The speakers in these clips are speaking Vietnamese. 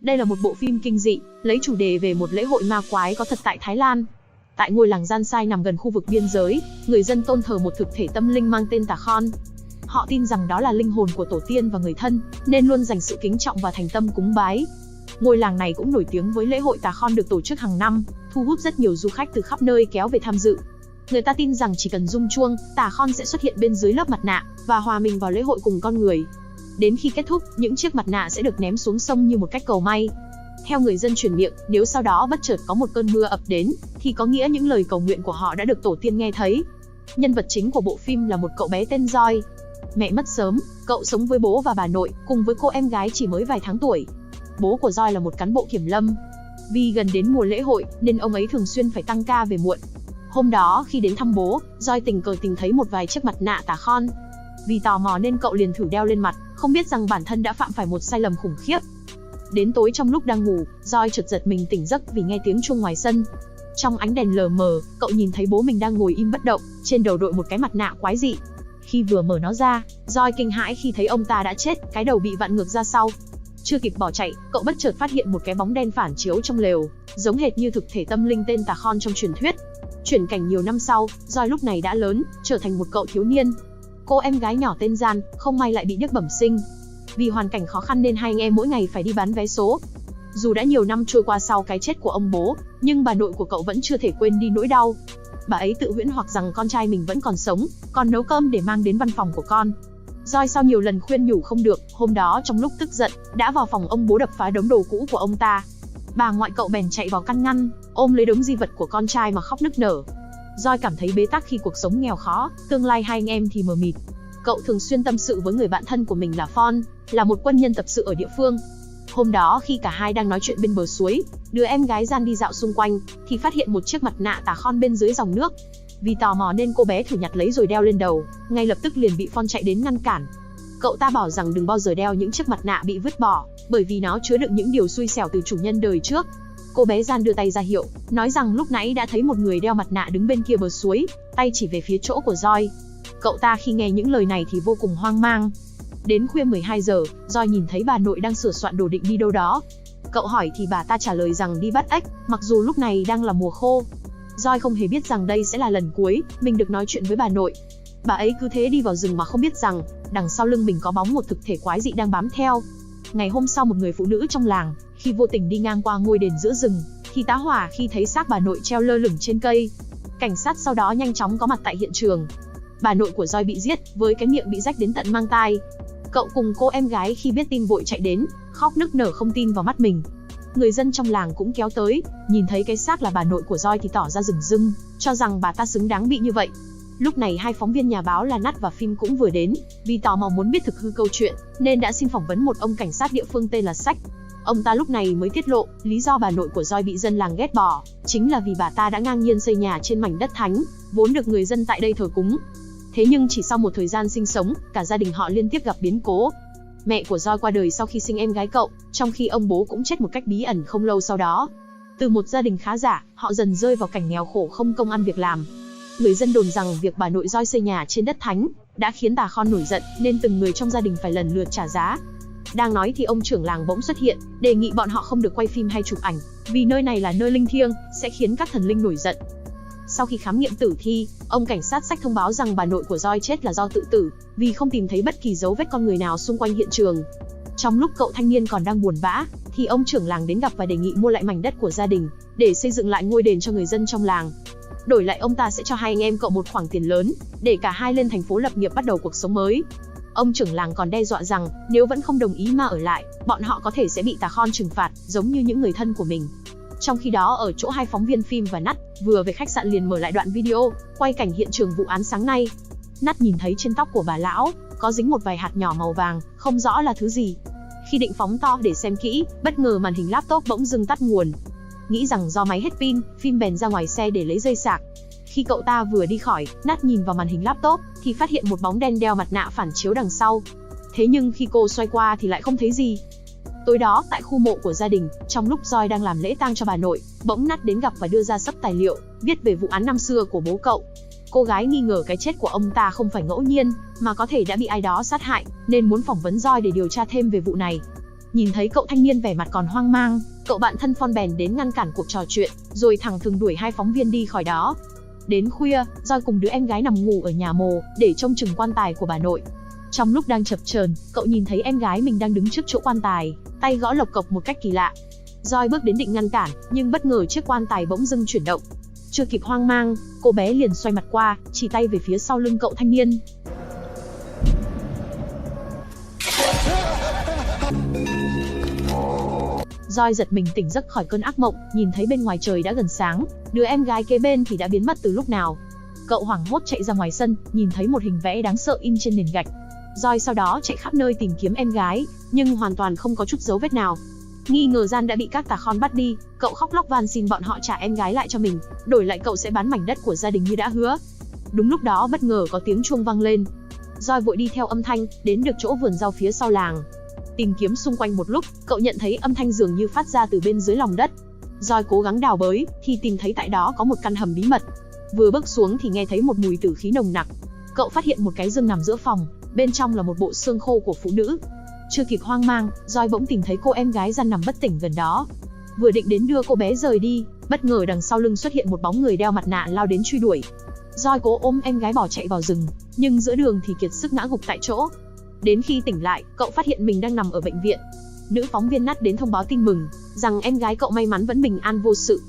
Đây là một bộ phim kinh dị, lấy chủ đề về một lễ hội ma quái có thật tại Thái Lan. Tại ngôi làng Gian Sai nằm gần khu vực biên giới, người dân tôn thờ một thực thể tâm linh mang tên Tà Khon. Họ tin rằng đó là linh hồn của tổ tiên và người thân, nên luôn dành sự kính trọng và thành tâm cúng bái. Ngôi làng này cũng nổi tiếng với lễ hội Tà Khon được tổ chức hàng năm, thu hút rất nhiều du khách từ khắp nơi kéo về tham dự. Người ta tin rằng chỉ cần rung chuông, Tà Khon sẽ xuất hiện bên dưới lớp mặt nạ và hòa mình vào lễ hội cùng con người. Đến khi kết thúc, những chiếc mặt nạ sẽ được ném xuống sông như một cách cầu may. Theo người dân truyền miệng, nếu sau đó bất chợt có một cơn mưa ập đến, thì có nghĩa những lời cầu nguyện của họ đã được tổ tiên nghe thấy. Nhân vật chính của bộ phim là một cậu bé tên Joy. Mẹ mất sớm, cậu sống với bố và bà nội, cùng với cô em gái chỉ mới vài tháng tuổi. Bố của Joy là một cán bộ kiểm lâm. Vì gần đến mùa lễ hội, nên ông ấy thường xuyên phải tăng ca về muộn. Hôm đó, khi đến thăm bố, Joy tình cờ tìm thấy một vài chiếc mặt nạ Tà Khon. Vì tò mò nên cậu liền thử đeo lên mặt, không biết rằng bản thân đã phạm phải một sai lầm khủng khiếp. Đến tối trong lúc đang ngủ, Joy chợt giật mình tỉnh giấc vì nghe tiếng chuông ngoài sân. Trong ánh đèn lờ mờ, cậu nhìn thấy bố mình đang ngồi im bất động, trên đầu đội một cái mặt nạ quái dị. Khi vừa mở nó ra, Joy kinh hãi khi thấy ông ta đã chết, cái đầu bị vặn ngược ra sau. Chưa kịp bỏ chạy, cậu bất chợt phát hiện một cái bóng đen phản chiếu trong lều, giống hệt như thực thể tâm linh tên Tà Khon trong truyền thuyết. Chuyển cảnh nhiều năm sau, Joy lúc này đã lớn, trở thành một cậu thiếu niên. Cô em gái nhỏ tên Gian, không may lại bị điếc bẩm sinh. Vì hoàn cảnh khó khăn nên hai anh em mỗi ngày phải đi bán vé số. Dù đã nhiều năm trôi qua sau cái chết của ông bố, nhưng bà nội của cậu vẫn chưa thể quên đi nỗi đau. Bà ấy tự huyễn hoặc rằng con trai mình vẫn còn sống, còn nấu cơm để mang đến văn phòng của con. Joy sau nhiều lần khuyên nhủ không được, hôm đó trong lúc tức giận, đã vào phòng ông bố đập phá đống đồ cũ của ông ta. Bà ngoại cậu bèn chạy vào can ngăn, ôm lấy đống di vật của con trai mà khóc nức nở. Joy cảm thấy bế tắc khi cuộc sống nghèo khó, tương lai hai anh em thì mờ mịt. Cậu thường xuyên tâm sự với người bạn thân của mình là Fon, là một quân nhân tập sự ở địa phương. Hôm đó khi cả hai đang nói chuyện bên bờ suối, đứa em gái Gian đi dạo xung quanh, thì phát hiện một chiếc mặt nạ Tà Khon bên dưới dòng nước. Vì tò mò nên cô bé thử nhặt lấy rồi đeo lên đầu, ngay lập tức liền bị Fon chạy đến ngăn cản. Cậu ta bảo rằng đừng bao giờ đeo những chiếc mặt nạ bị vứt bỏ, bởi vì nó chứa đựng những điều xui xẻo từ chủ nhân đời trước. Cô bé Gian đưa tay ra hiệu, nói rằng lúc nãy đã thấy một người đeo mặt nạ đứng bên kia bờ suối, tay chỉ về phía chỗ của Joy. Cậu ta khi nghe những lời này thì vô cùng hoang mang. Đến khuya 12 giờ, Joy nhìn thấy bà nội đang sửa soạn đồ định đi đâu đó. Cậu hỏi thì bà ta trả lời rằng đi bắt ếch, mặc dù lúc này đang là mùa khô. Joy không hề biết rằng đây sẽ là lần cuối mình được nói chuyện với bà nội. Bà ấy cứ thế đi vào rừng mà không biết rằng đằng sau lưng mình có bóng một thực thể quái dị đang bám theo. Ngày hôm sau, một người phụ nữ trong làng, khi vô tình đi ngang qua ngôi đền giữa rừng, thì tá hỏa khi thấy xác bà nội treo lơ lửng trên cây. Cảnh sát sau đó nhanh chóng có mặt tại hiện trường. Bà nội của Joy bị giết, với cái miệng bị rách đến tận mang tai. Cậu cùng cô em gái khi biết tin vội chạy đến, khóc nức nở không tin vào mắt mình. Người dân trong làng cũng kéo tới, nhìn thấy cái xác là bà nội của Joy thì tỏ ra rừng rưng, cho rằng bà ta xứng đáng bị như vậy. Lúc này hai phóng viên nhà báo là Nat và Phim cũng vừa đến, vì tò mò muốn biết thực hư câu chuyện, nên đã xin phỏng vấn một ông cảnh sát địa phương tên là Sách. Ông ta lúc này mới tiết lộ, lý do bà nội của Joy bị dân làng ghét bỏ, chính là vì bà ta đã ngang nhiên xây nhà trên mảnh đất thánh, vốn được người dân tại đây thờ cúng. Thế nhưng chỉ sau một thời gian sinh sống, cả gia đình họ liên tiếp gặp biến cố. Mẹ của Joy qua đời sau khi sinh em gái cậu, trong khi ông bố cũng chết một cách bí ẩn không lâu sau đó. Từ một gia đình khá giả, họ dần rơi vào cảnh nghèo khổ không công ăn việc làm. Người dân đồn rằng việc bà nội Joy xây nhà trên đất thánh đã khiến Tà Khon nổi giận, nên từng người trong gia đình phải lần lượt trả giá. Đang nói thì ông trưởng làng bỗng xuất hiện, đề nghị bọn họ không được quay phim hay chụp ảnh, vì nơi này là nơi linh thiêng, sẽ khiến các thần linh nổi giận. Sau khi khám nghiệm tử thi, ông cảnh sát Sách thông báo rằng bà nội của Joy chết là do tự tử, vì không tìm thấy bất kỳ dấu vết con người nào xung quanh hiện trường. Trong lúc cậu thanh niên còn đang buồn bã, thì ông trưởng làng đến gặp và đề nghị mua lại mảnh đất của gia đình, để xây dựng lại ngôi đền cho người dân trong làng. Đổi lại ông ta sẽ cho hai anh em cậu một khoản tiền lớn, để cả hai lên thành phố lập nghiệp bắt đầu cuộc sống mới. Ông trưởng làng còn đe dọa rằng, nếu vẫn không đồng ý mà ở lại, bọn họ có thể sẽ bị Tà Khon trừng phạt, giống như những người thân của mình. Trong khi đó ở chỗ hai phóng viên Phim và Nat vừa về khách sạn liền mở lại đoạn video, quay cảnh hiện trường vụ án sáng nay. Nat nhìn thấy trên tóc của bà lão, có dính một vài hạt nhỏ màu vàng, không rõ là thứ gì. Khi định phóng to để xem kỹ, bất ngờ màn hình laptop bỗng dưng tắt nguồn. Nghĩ rằng do máy hết pin, Phim bèn ra ngoài xe để lấy dây sạc. Khi cậu ta vừa đi khỏi, Nat nhìn vào màn hình laptop, thì phát hiện một bóng đen đeo mặt nạ phản chiếu đằng sau. Thế nhưng khi cô xoay qua thì lại không thấy gì. Tối đó, tại khu mộ của gia đình, trong lúc Joy đang làm lễ tang cho bà nội, bỗng Nat đến gặp và đưa ra sấp tài liệu, viết về vụ án năm xưa của bố cậu. Cô gái nghi ngờ cái chết của ông ta không phải ngẫu nhiên, mà có thể đã bị ai đó sát hại, nên muốn phỏng vấn Joy để điều tra thêm về vụ này. Nhìn thấy cậu thanh niên vẻ mặt còn hoang mang, cậu bạn thân Phong bèn đến ngăn cản cuộc trò chuyện, rồi thẳng thừng đuổi hai phóng viên đi khỏi đó. Đến khuya, Joy cùng đứa em gái nằm ngủ ở nhà mồ để trông chừng quan tài của bà nội. Trong lúc đang chập chờn, cậu nhìn thấy em gái mình đang đứng trước chỗ quan tài, tay gõ lộc cộc một cách kỳ lạ. Joy bước đến định ngăn cản, nhưng bất ngờ chiếc quan tài bỗng dưng chuyển động. Chưa kịp hoang mang, cô bé liền xoay mặt qua, chỉ tay về phía sau lưng cậu thanh niên. Joy giật mình tỉnh giấc khỏi cơn ác mộng, nhìn thấy bên ngoài trời đã gần sáng, đứa em gái kế bên thì đã biến mất từ lúc nào. Cậu hoảng hốt chạy ra ngoài sân, nhìn thấy một hình vẽ đáng sợ in trên nền gạch. Joy sau đó chạy khắp nơi tìm kiếm em gái, nhưng hoàn toàn không có chút dấu vết nào. Nghi ngờ Gian đã bị các tà khon bắt đi, cậu khóc lóc van xin bọn họ trả em gái lại cho mình, đổi lại cậu sẽ bán mảnh đất của gia đình như đã hứa. Đúng lúc đó bất ngờ có tiếng chuông vang lên. Joy vội đi theo âm thanh, đến được chỗ vườn rau phía sau làng. Tìm kiếm xung quanh một lúc, cậu nhận thấy âm thanh dường như phát ra từ bên dưới lòng đất. Joy cố gắng đào bới, thì tìm thấy tại đó có một căn hầm bí mật. Vừa bước xuống thì nghe thấy một mùi tử khí nồng nặc. Cậu phát hiện một cái giường nằm giữa phòng, bên trong là một bộ xương khô của phụ nữ. Chưa kịp hoang mang, Joy bỗng tìm thấy cô em gái Gian nằm bất tỉnh gần đó. Vừa định đến đưa cô bé rời đi, bất ngờ đằng sau lưng xuất hiện một bóng người đeo mặt nạ lao đến truy đuổi. Joy cố ôm em gái bỏ chạy vào rừng, nhưng giữa đường thì kiệt sức ngã gục tại chỗ. Đến khi tỉnh lại, cậu phát hiện mình đang nằm ở bệnh viện. Nữ phóng viên Nat đến thông báo tin mừng, rằng em gái cậu may mắn vẫn bình an vô sự.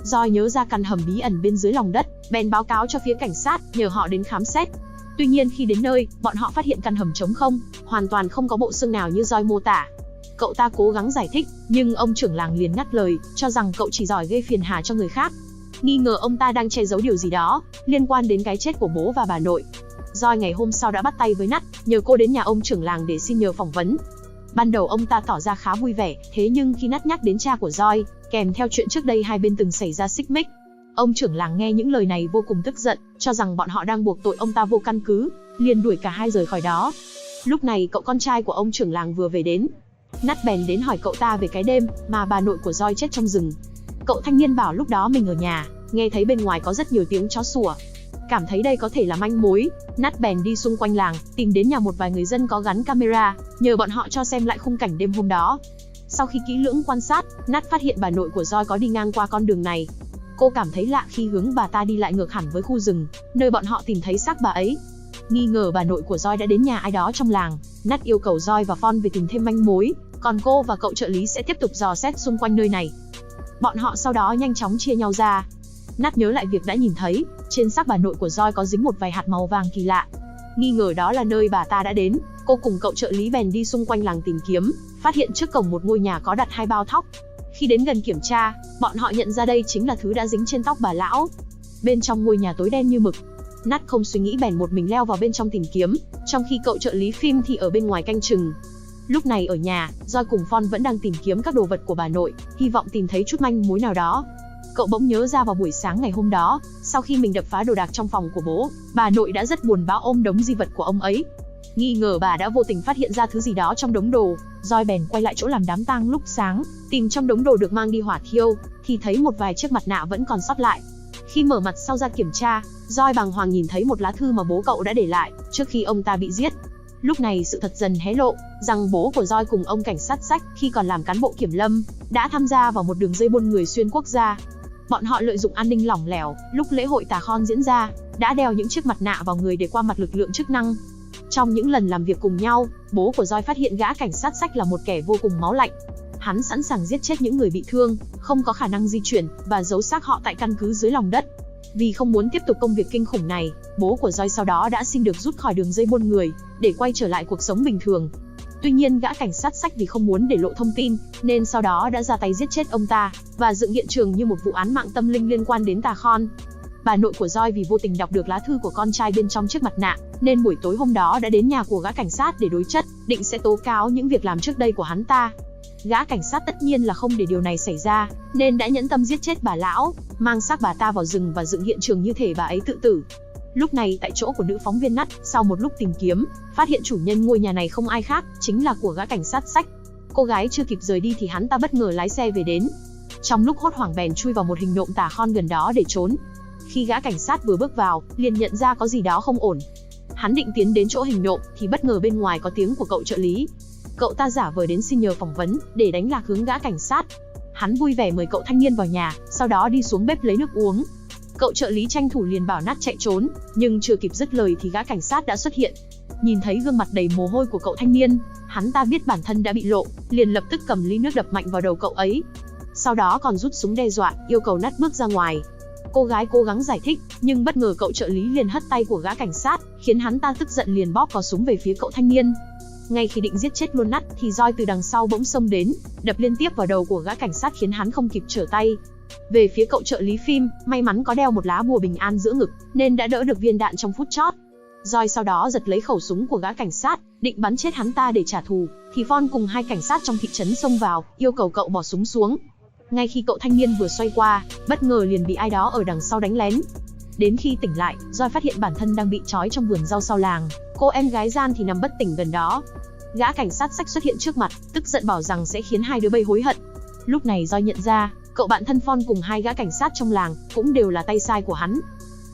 Joy nhớ ra căn hầm bí ẩn bên dưới lòng đất, bèn báo cáo cho phía cảnh sát, nhờ họ đến khám xét. Tuy nhiên khi đến nơi, bọn họ phát hiện căn hầm trống không, hoàn toàn không có bộ xương nào như Joy mô tả. Cậu ta cố gắng giải thích, nhưng ông trưởng làng liền ngắt lời, cho rằng cậu chỉ giỏi gây phiền hà cho người khác. Nghi ngờ ông ta đang che giấu điều gì đó, liên quan đến cái chết của bố và bà nội. Joy ngày hôm sau đã bắt tay với Nat, nhờ cô đến nhà ông trưởng làng để xin nhờ phỏng vấn. Ban đầu ông ta tỏ ra khá vui vẻ, thế nhưng khi Nat nhắc đến cha của Joy, kèm theo chuyện trước đây hai bên từng xảy ra xích mích, ông trưởng làng nghe những lời này vô cùng tức giận, cho rằng bọn họ đang buộc tội ông ta vô căn cứ, liền đuổi cả hai rời khỏi đó. Lúc này cậu con trai của ông trưởng làng vừa về đến. Nat bèn đến hỏi cậu ta về cái đêm mà bà nội của Joy chết trong rừng. Cậu thanh niên bảo lúc đó mình ở nhà, nghe thấy bên ngoài có rất nhiều tiếng chó sủa. Cảm thấy đây có thể là manh mối, Nat bèn đi xung quanh làng, tìm đến nhà một vài người dân có gắn camera, nhờ bọn họ cho xem lại khung cảnh đêm hôm đó. Sau khi kỹ lưỡng quan sát, Nat phát hiện bà nội của Joy có đi ngang qua con đường này. Cô cảm thấy lạ khi hướng bà ta đi lại ngược hẳn với khu rừng, nơi bọn họ tìm thấy xác bà ấy. Nghi ngờ bà nội của Joy đã đến nhà ai đó trong làng, Nat yêu cầu Joy và Phong về tìm thêm manh mối, còn cô và cậu trợ lý sẽ tiếp tục dò xét xung quanh nơi này. Bọn họ sau đó nhanh chóng chia nhau ra. Nat nhớ lại việc đã nhìn thấy, trên xác bà nội của Joy có dính một vài hạt màu vàng kỳ lạ. Nghi ngờ đó là nơi bà ta đã đến, cô cùng cậu trợ lý bèn đi xung quanh làng tìm kiếm, phát hiện trước cổng một ngôi nhà có đặt hai bao thóc. Khi đến gần kiểm tra, bọn họ nhận ra đây chính là thứ đã dính trên tóc bà lão. Bên trong ngôi nhà tối đen như mực. Nat không suy nghĩ bèn một mình leo vào bên trong tìm kiếm, trong khi cậu trợ lý phim thì ở bên ngoài canh chừng. Lúc này ở nhà, Joy cùng Phong vẫn đang tìm kiếm các đồ vật của bà nội, hy vọng tìm thấy chút manh mối nào đó. Cậu bỗng nhớ ra vào buổi sáng ngày hôm đó, sau khi mình đập phá đồ đạc trong phòng của bố, bà nội đã rất buồn bã ôm đống di vật của ông ấy. Nghi ngờ bà đã vô tình phát hiện ra thứ gì đó trong đống đồ, Joy bèn quay lại chỗ làm đám tang lúc sáng, tìm trong đống đồ được mang đi hỏa thiêu, thì thấy một vài chiếc mặt nạ vẫn còn sót lại. Khi mở mặt sau ra kiểm tra, Joy bàng hoàng nhìn thấy một lá thư mà bố cậu đã để lại trước khi ông ta bị giết. Lúc này sự thật dần hé lộ, rằng bố của Joy cùng ông cảnh sát Sách khi còn làm cán bộ kiểm lâm, đã tham gia vào một đường dây buôn người xuyên quốc gia. Bọn họ lợi dụng an ninh lỏng lẻo, lúc lễ hội Tà Khon diễn ra, đã đeo những chiếc mặt nạ vào người để qua mặt lực lượng chức năng. Trong những lần làm việc cùng nhau, bố của Joy phát hiện gã cảnh sát Sách là một kẻ vô cùng máu lạnh. Hắn sẵn sàng giết chết những người bị thương, không có khả năng di chuyển, và giấu xác họ tại căn cứ dưới lòng đất. Vì không muốn tiếp tục công việc kinh khủng này, bố của Joy sau đó đã xin được rút khỏi đường dây buôn người, để quay trở lại cuộc sống bình thường. Tuy nhiên gã cảnh sát Sách vì không muốn để lộ thông tin, nên sau đó đã ra tay giết chết ông ta, và dựng hiện trường như một vụ án mạng tâm linh liên quan đến Tà Khon. Bà nội của Joy vì vô tình đọc được lá thư của con trai bên trong chiếc mặt nạ, nên buổi tối hôm đó đã đến nhà của gã cảnh sát để đối chất, định sẽ tố cáo những việc làm trước đây của hắn ta. Gã cảnh sát tất nhiên là không để điều này xảy ra, nên đã nhẫn tâm giết chết bà lão, mang xác bà ta vào rừng và dựng hiện trường như thể bà ấy tự tử. Lúc này tại chỗ của nữ phóng viên Nat, sau một lúc tìm kiếm, phát hiện chủ nhân ngôi nhà này không ai khác, chính là của gã cảnh sát Sách. Cô gái chưa kịp rời đi thì hắn ta bất ngờ lái xe về đến. Trong lúc hốt hoảng bèn chui vào một hình nộm Tà Khon gần đó để trốn. Khi gã cảnh sát vừa bước vào, liền nhận ra có gì đó không ổn. Hắn định tiến đến chỗ hình nộm thì bất ngờ bên ngoài có tiếng của cậu trợ lý. Cậu ta giả vờ đến xin nhờ phỏng vấn, để đánh lạc hướng gã cảnh sát. Hắn vui vẻ mời cậu thanh niên vào nhà, sau đó đi xuống bếp lấy nước uống. Cậu trợ lý tranh thủ liền bảo nát chạy trốn, nhưng chưa kịp dứt lời thì gã cảnh sát đã xuất hiện. Nhìn thấy gương mặt đầy mồ hôi của cậu thanh niên, hắn ta biết bản thân đã bị lộ, liền lập tức cầm ly nước đập mạnh vào đầu cậu ấy. Sau đó còn rút súng đe dọa, yêu cầu Nát bước ra ngoài. Cô gái cố gắng giải thích, nhưng bất ngờ cậu trợ lý liền hất tay của gã cảnh sát, khiến hắn ta tức giận liền bóp cò súng về phía cậu thanh niên. Ngay khi định giết chết luôn Nát thì roi từ đằng sau bỗng xông đến, đập liên tiếp vào đầu của gã cảnh sát khiến hắn không kịp trở tay. Về phía cậu trợ lý phim, may mắn có đeo một lá bùa bình an giữa ngực, nên đã đỡ được viên đạn trong phút chót. Roi sau đó giật lấy khẩu súng của gã cảnh sát, định bắn chết hắn ta để trả thù, thì Phong cùng hai cảnh sát trong thị trấn xông vào, yêu cầu cậu bỏ súng xuống. Ngay khi cậu thanh niên vừa xoay qua, bất ngờ liền bị ai đó ở đằng sau đánh lén. Đến khi tỉnh lại, Roi phát hiện bản thân đang bị trói trong vườn rau sau làng, cô em gái Gian thì nằm bất tỉnh gần đó. Gã cảnh sát xách xuất hiện trước mặt, tức giận bảo rằng sẽ khiến hai đứa bay hối hận. Lúc này Roi nhận ra, cậu bạn thân Phong cùng hai gã cảnh sát trong làng cũng đều là tay sai của hắn.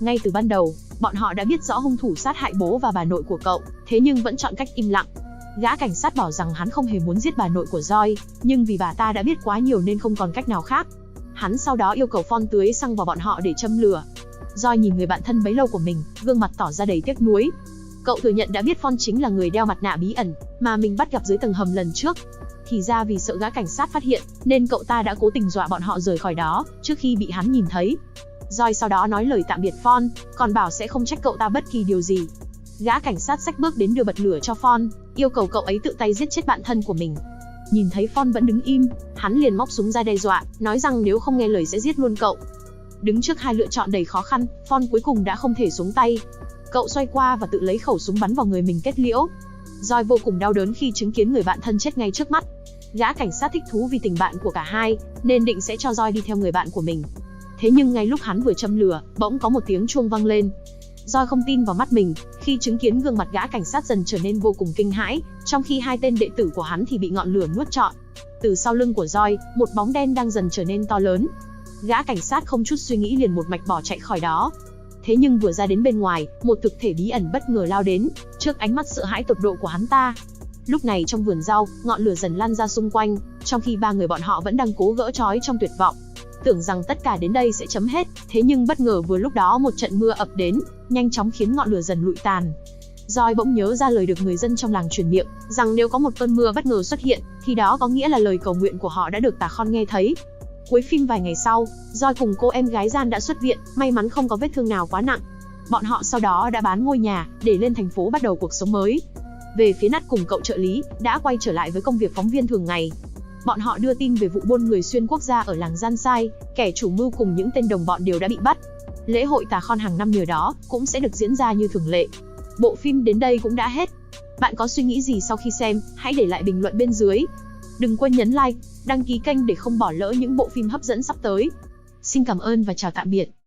Ngay từ ban đầu, bọn họ đã biết rõ hung thủ sát hại bố và bà nội của cậu, thế nhưng vẫn chọn cách im lặng. Gã cảnh sát bảo rằng hắn không hề muốn giết bà nội của Roi, nhưng vì bà ta đã biết quá nhiều nên không còn cách nào khác. Hắn sau đó yêu cầu Phong tưới xăng vào bọn họ để châm lửa. Roi nhìn người bạn thân bấy lâu của mình, gương mặt tỏ ra đầy tiếc nuối. Cậu thừa nhận đã biết Phong chính là người đeo mặt nạ bí ẩn mà mình bắt gặp dưới tầng hầm lần trước. Thì ra vì sợ gã cảnh sát phát hiện, nên cậu ta đã cố tình dọa bọn họ rời khỏi đó, trước khi bị hắn nhìn thấy. Roi sau đó nói lời tạm biệt Phong, còn bảo sẽ không trách cậu ta bất kỳ điều gì. Gã cảnh sát xách bước đến đưa bật lửa cho Phong, yêu cầu cậu ấy tự tay giết chết bạn thân của mình. Nhìn thấy Phong vẫn đứng im, hắn liền móc súng ra đe dọa, nói rằng nếu không nghe lời sẽ giết luôn cậu. Đứng trước hai lựa chọn đầy khó khăn, Phong cuối cùng đã không thể xuống tay. Cậu xoay qua và tự lấy khẩu súng bắn vào người mình kết liễu. Roi vô cùng đau đớn khi chứng kiến người bạn thân chết ngay trước mắt. Gã cảnh sát thích thú vì tình bạn của cả hai, nên định sẽ cho Roi đi theo người bạn của mình. Thế nhưng ngay lúc hắn vừa châm lửa, bỗng có một tiếng chuông vang lên. Roi không tin vào mắt mình, khi chứng kiến gương mặt gã cảnh sát dần trở nên vô cùng kinh hãi, trong khi hai tên đệ tử của hắn thì bị ngọn lửa nuốt trọn. Từ sau lưng của Roi, một bóng đen đang dần trở nên to lớn. Gã cảnh sát không chút suy nghĩ liền một mạch bỏ chạy khỏi đó. Thế nhưng vừa ra đến bên ngoài, một thực thể bí ẩn bất ngờ lao đến, trước ánh mắt sợ hãi tột độ của hắn ta. Lúc này trong vườn rau, ngọn lửa dần lan ra xung quanh, trong khi ba người bọn họ vẫn đang cố gỡ trói trong tuyệt vọng. Tưởng rằng tất cả đến đây sẽ chấm hết, thế nhưng bất ngờ vừa lúc đó một trận mưa ập đến, nhanh chóng khiến ngọn lửa dần lụi tàn. Roi bỗng nhớ ra lời được người dân trong làng truyền miệng, rằng nếu có một cơn mưa bất ngờ xuất hiện, thì đó có nghĩa là lời cầu nguyện của họ đã được Tà Khon nghe thấy. Cuối phim vài ngày sau, Roi cùng cô em gái Gian đã xuất viện, may mắn không có vết thương nào quá nặng. Bọn họ sau đó đã bán ngôi nhà, để lên thành phố bắt đầu cuộc sống mới. Về phía Nát cùng cậu trợ lý, đã quay trở lại với công việc phóng viên thường ngày. Bọn họ đưa tin về vụ buôn người xuyên quốc gia ở làng Gian Sai, kẻ chủ mưu cùng những tên đồng bọn đều đã bị bắt. Lễ hội Tà Khon hàng năm nhờ đó cũng sẽ được diễn ra như thường lệ. Bộ phim đến đây cũng đã hết. Bạn có suy nghĩ gì sau khi xem? Hãy để lại bình luận bên dưới. Đừng quên nhấn like, đăng ký kênh để không bỏ lỡ những bộ phim hấp dẫn sắp tới. Xin cảm ơn và chào tạm biệt.